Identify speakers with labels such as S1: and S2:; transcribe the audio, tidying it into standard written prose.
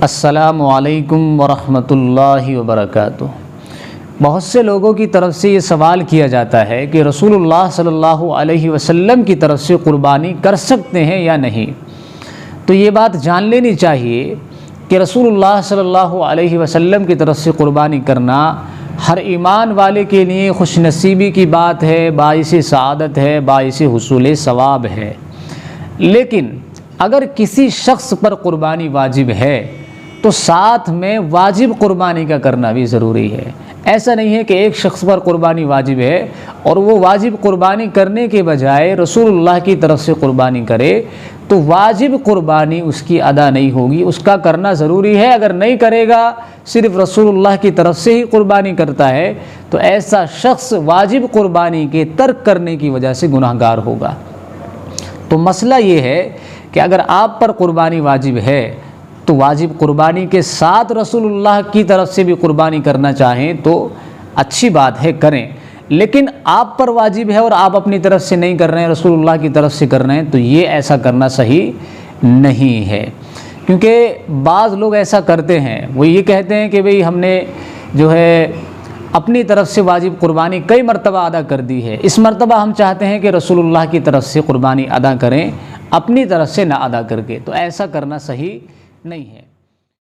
S1: السلام علیکم ورحمۃ اللہ وبرکاتہ۔ بہت سے لوگوں کی طرف سے یہ سوال کیا جاتا ہے کہ رسول اللہ صلی اللہ علیہ وسلم کی طرف سے قربانی کر سکتے ہیں یا نہیں۔ تو یہ بات جان لینی چاہیے کہ رسول اللہ صلی اللہ علیہ وسلم کی طرف سے قربانی کرنا ہر ایمان والے کے لیے خوش نصیبی کی بات ہے، باعث سعادت ہے، باعث حصول ثواب ہے۔ لیکن اگر کسی شخص پر قربانی واجب ہے تو ساتھ میں واجب قربانی کا کرنا بھی ضروری ہے۔ ایسا نہیں ہے کہ ایک شخص پر قربانی واجب ہے اور وہ واجب قربانی کرنے کے بجائے رسول اللہ کی طرف سے قربانی کرے تو واجب قربانی اس کی ادا نہیں ہوگی، اس کا کرنا ضروری ہے۔ اگر نہیں کرے گا، صرف رسول اللہ کی طرف سے ہی قربانی کرتا ہے تو ایسا شخص واجب قربانی کے ترک کرنے کی وجہ سے گناہ گار ہوگا۔ تو مسئلہ یہ ہے کہ اگر آپ پر قربانی واجب ہے تو واجب قربانی کے ساتھ رسول اللہ کی طرف سے بھی قربانی کرنا چاہیں تو اچھی بات ہے، کریں۔ لیکن آپ پر واجب ہے اور آپ اپنی طرف سے نہیں کر رہے ہیں، رسول اللہ کی طرف سے کر رہے ہیں، تو یہ ایسا کرنا صحیح نہیں ہے۔ کیونکہ بعض لوگ ایسا کرتے ہیں، وہ یہ کہتے ہیں کہ بھئی ہم نے جو ہے اپنی طرف سے واجب قربانی کئی مرتبہ ادا کر دی ہے، اس مرتبہ ہم چاہتے ہیں کہ رسول اللہ کی طرف سے قربانی ادا کریں، اپنی طرف سے نہ ادا کر کے۔ تو ایسا کرنا صحیح نہیں ہے۔